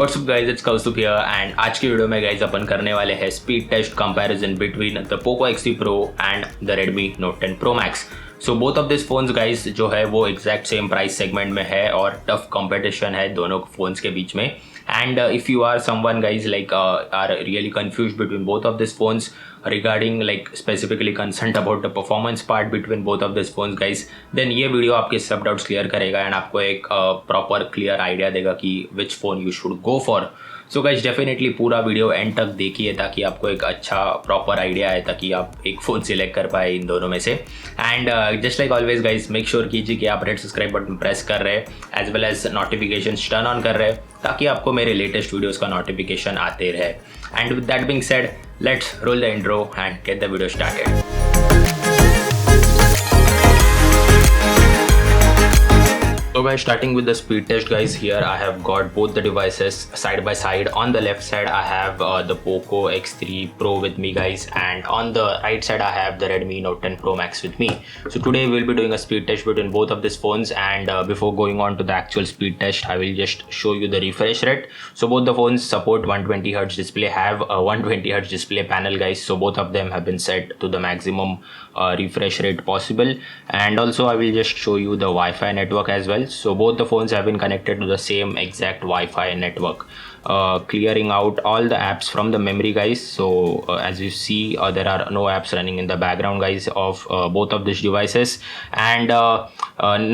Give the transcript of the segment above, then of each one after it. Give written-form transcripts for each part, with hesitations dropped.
WhatsApp guys, it's Kaustubh here and आज की video में गाइज अपन करने वाले हैं speed test comparison between the Poco X3 Pro and the Redmi Note 10 Pro Max। So both of this phones guys जो है वो एग्जैक्ट सेम प्राइस सेगमेंट में है और टफ कंपटीशन है दोनों फोन्स के बीच में। And if you are someone guys like are really confused between both of this phones regarding like specifically concerned about the performance part between both of these phones guys, then ये video आपके सब doubts clear करेगा and आपको एक proper clear idea देगा कि विच phone you should go for. So guys definitely पूरा video and तक देखिए ताकि आपको एक अच्छा प्रॉपर आइडिया है ताकि आप एक फ़ोन सिलेक्ट कर पाए इन दोनों में से। And just like always guys make sure कीजिए कि आप रेड सब्सक्राइब बटन प्रेस कर रहे हैं as well as notification turn on कर रहे हैं ताकि आपको मेरे लेटेस्ट वीडियोज़ का नोटिफिकेशन आते रहे। And with that being said, let's roll the intro and get the video started. So guys, starting with the speed test guys, here I have got both the devices side by side. On the left side I have the Poco X3 Pro with me guys, and on the right side I have the Redmi Note 10 Pro Max with me. So today we'll be doing a speed test between both of these phones, and before going on to the actual speed test I will just show you the refresh rate. So both the phones support 120Hz display, have a 120Hz display panel guys, so both of them have been set to the maximum refresh rate possible. And also I will just show you the Wi-Fi network as well. So both the phones have been connected to the same exact Wi-Fi network, clearing out all the apps from the memory guys. So as you see there are no apps running in the background guys of both of these devices, and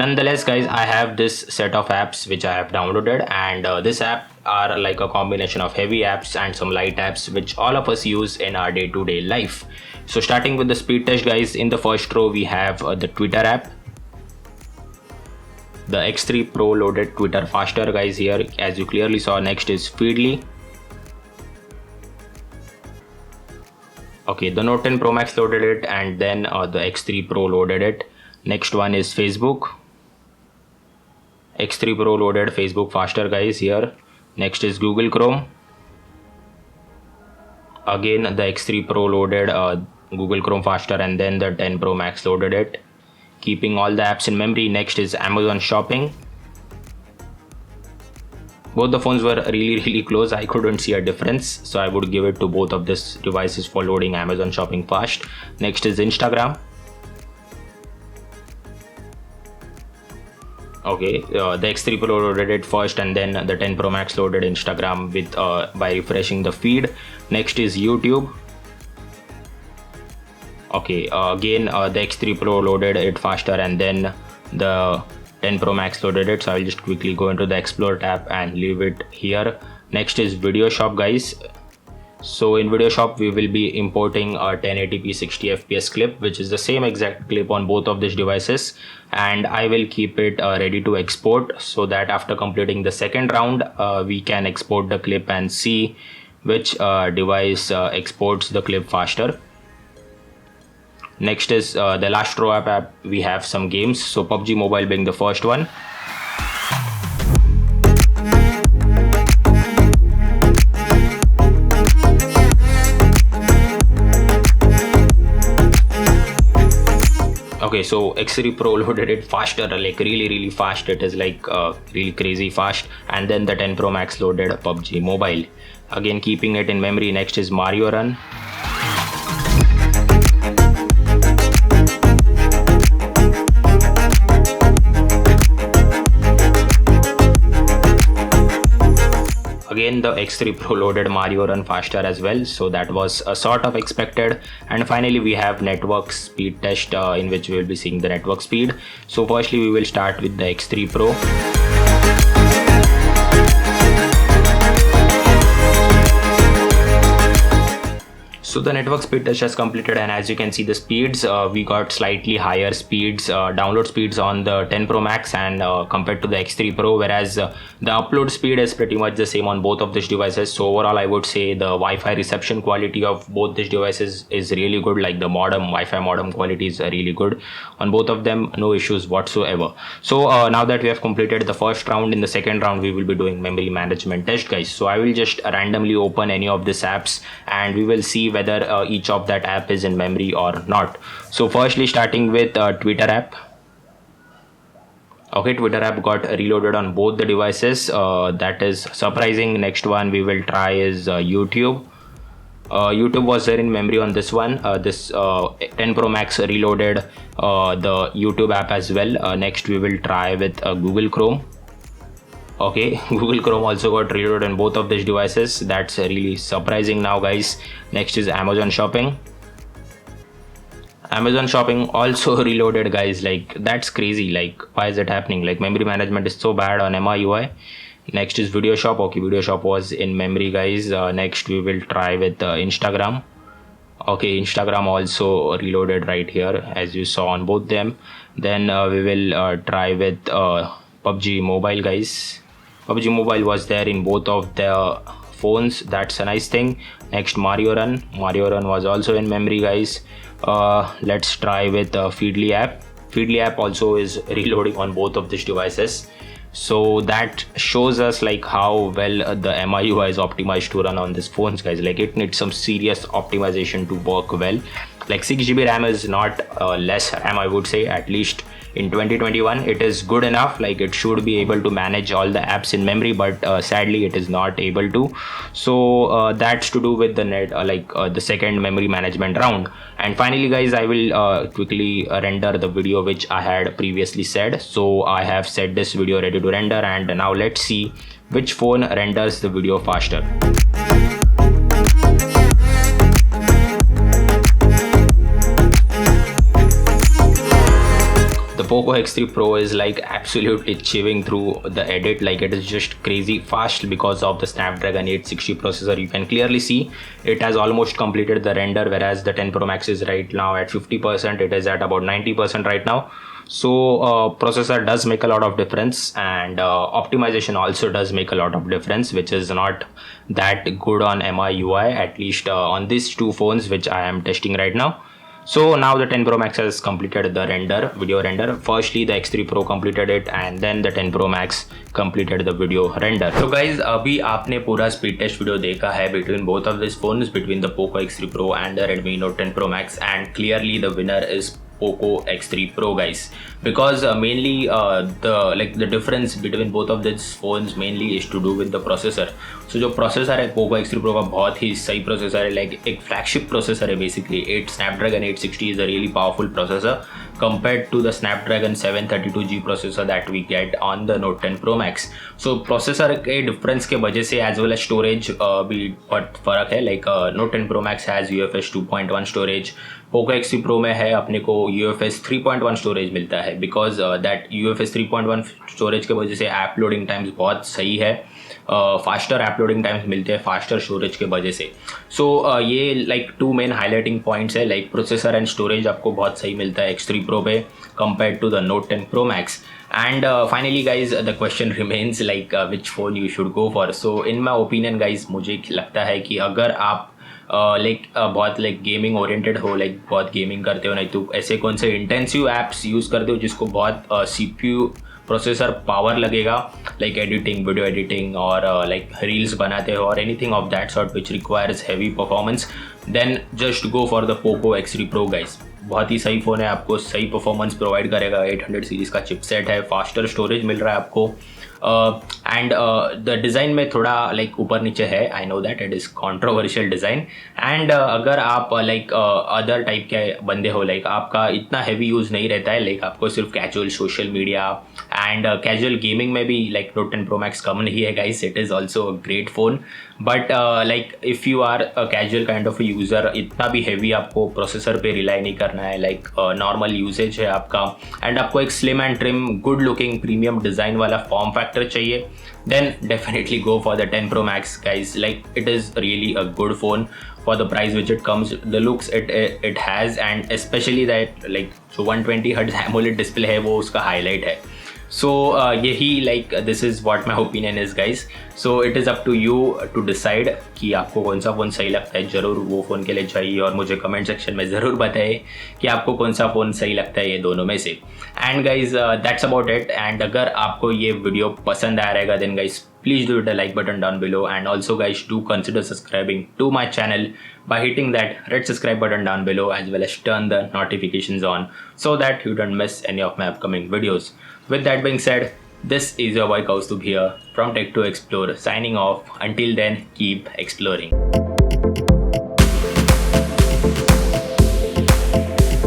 nonetheless guys I have this set of apps which I have downloaded, and this app are like a combination of heavy apps and some light apps which all of us use in our day-to-day life. So starting with the speed test guys, in the first row we have the Twitter app. The X3 Pro loaded Twitter faster guys here, as you clearly saw. Next is Feedly. Okay, the Note 10 Pro Max loaded it, and then the X3 Pro loaded it. Next one is Facebook. X3 Pro loaded Facebook faster guys here. Next is Google Chrome. Again the X3 Pro loaded Google Chrome faster, and then the 10 Pro Max loaded it, keeping all the apps in memory. Next is Amazon Shopping. Both the phones were really close. I couldn't see a difference, so I would give it to both of these devices for loading Amazon Shopping fast. Next is Instagram. Okay, the X3 Pro loaded it first, and then the 10 Pro Max loaded Instagram with by refreshing the feed. Next is YouTube. Okay, again the X3 Pro loaded it faster, and then the 10 Pro Max loaded it. So I'll just quickly go into the Explore tab and leave it here. Next is Video Shop guys. So in Video Shop we will be importing a 1080p 60 fps clip, which is the same exact clip on both of these devices, and I will keep it ready to export, so that after completing the second round we can export the clip and see which device exports the clip faster. Next is the last row app. We have some games, so PUBG Mobile being the first one. Okay, so X3 Pro loaded it faster, like really fast. It is like really crazy fast. And then the 10 Pro Max loaded PUBG Mobile, again keeping it in memory. Next is Mario Run. Again the X3 Pro loaded Mario Run faster as well, so that was sort of expected. And finally we have network speed test, in which we will be seeing the network speed. So firstly we will start with the X3 Pro. So the network speed test has completed, and as you can see the speeds, we got slightly higher speeds, download speeds on the 10 Pro Max and compared to the X3 Pro, whereas the upload speed is pretty much the same on both of these devices. So overall I would say the Wi-Fi reception quality of both these devices is really good, like the Wi-Fi modem quality is really good on both of them, no issues whatsoever. So now that we have completed the first round, in the second round we will be doing memory management test guys. So I will just randomly open any of these apps and we will see whether each of that app is in memory or not. So firstly starting with Twitter app. Okay, Twitter app got reloaded on both the devices. That is surprising. Next one we will try is YouTube. YouTube was there in memory on this one. This 10 Pro Max reloaded the YouTube app as well. Next we will try with Google Chrome. Okay, Google Chrome also got reloaded on both of these devices. That's really surprising now, guys. Next is Amazon Shopping. Amazon Shopping also reloaded, guys. Like, that's crazy. Like, why is it happening? Like, memory management is so bad on MIUI. Next is Video Shop. Okay, Video Shop was in memory, guys. Next we will try with Instagram. Okay, Instagram also reloaded right here, as you saw on both them. Then we will try with PUBG Mobile, guys. PUBG Mobile was there in both of the phones. That's a nice thing. Next, Mario Run. Mario Run was also in memory, guys. Let's try with Feedly app. Feedly app also is reloading on both of these devices. So that shows us like how well the MIUI is optimized to run on these phones, guys. Like, it needs some serious optimization to work well. Like, 6GB RAM is not less RAM, I would say. At least in 2021 it is good enough. Like, it should be able to manage all the apps in memory, but sadly it is not able to. So that's to do with the the second memory management round. And finally, guys, I will quickly render the video which I had previously said. So I have set this video ready to render, and now let's see which phone renders the video faster. The Poco X3 Pro is like absolutely chewing through the edit. Like, it is just crazy fast because of the Snapdragon 860 processor. You can clearly see it has almost completed the render, whereas the 10 Pro Max is right now at 50%. It is at about 90% right now. So processor does make a lot of difference, and optimization also does make a lot of difference, which is not that good on MIUI, at least on these two phones which I am testing right now. So now the 10 Pro Max has completed the video render. Firstly, the X3 Pro completed it, and then the 10 Pro Max completed the video render. So guys, अभी आपने पूरा speed test video देखा है between both of these phones, between the Poco X3 Pro and the Redmi Note 10 Pro Max, and clearly the winner is Poco X3 Pro, guys, because mainly the difference between both of these phones mainly is to do with the processor. So जो processor है Poco X3 Pro का बहुत ही सही processor है, like एक flagship processor है basically. Snapdragon 860 is a really powerful processor compared to the Snapdragon 732G processor that we get on the Note 10 Pro Max. So processor के difference के वजह से as well as storage भी बहुत फर्क है. Like Note 10 Pro Max has UFS 2.1 storage. Poco X3 Pro में है अपने को UFS 3.1 स्टोरेज मिलता है, बिकॉज दैट UFS 3.1 स्टोरेज के वजह से ऐप लोडिंग टाइम्स बहुत सही है. फास्टर ऐप लोडिंग टाइम्स मिलते हैं फास्टर स्टोरेज के वजह से. सो ये like two main highlighting points है. लाइक प्रोसेसर एंड स्टोरेज आपको बहुत सही मिलता है X3 Pro पे compared to the Note 10 Pro Max. And finally, guys, the question remains like which phone you should go for. So in my opinion, guys, मुझे लगता है कि अगर आप बहुत गेमिंग ओरिएंटेड हो, बहुत गेमिंग करते हो, नहीं तो ऐसे कौन से इंटेंसिव ऐप्स यूज़ करते हो जिसको बहुत CPU प्रोसेसर पावर लगेगा, लाइक एडिटिंग, वीडियो एडिटिंग और रील्स बनाते हो और anything of that sort which requires heavy performance, then just go for the Poco X3 Pro, guys. बहुत ही सही फ़ोन है, आपको सही परफॉर्मेंस प्रोवाइड करेगा. 800 सीरीज़ का चिपसेट है, फास्टर स्टोरेज मिल रहा है आपको, एंड द डिज़ाइन में थोड़ा ऊपर नीचे है. I know that it is controversial design. And अगर आप अदर टाइप के बंदे हो, आपका इतना हैवी यूज़ नहीं रहता है, आपको सिर्फ casual social media and casual gaming में भी Note 10 Pro Max कम नहीं है, guys. It is also a great phone, but if you are a casual kind of user, इतना भी हैवी आपको प्रोसेसर पे रिलाई नहीं करना है, नॉर्मल यूसेज है आपका, एंड आपको एक slim and trim good looking premium design वाला फॉर्म फैक्टर चाहिए, then definitely go for the 10 Pro Max, guys. It is really a good phone for the price which it comes, the looks it has, and especially that जो 120Hz AMOLED display है वो उसका highlight है. So यही this is what my opinion is, guys. So it is up to you to decide कि आपको कौन सा फ़ोन सही लगता है. ज़रूर वो फ़ोन के लिए चाहिए और मुझे कमेंट सेक्शन में ज़रूर बताएं कि आपको कौन सा फ़ोन सही लगता है ये दोनों में से. And guys that's about it. And अगर आपको ये वीडियो पसंद आया रहेगा, then guys please do hit the like button down below, and also guys, do consider subscribing to my channel by hitting that red subscribe button down below, as well as turn the notifications on so that you don't miss any of my upcoming videos. With that being said, this is your boy Kaustubh here from Tech to Explore, signing off. Until then, keep exploring.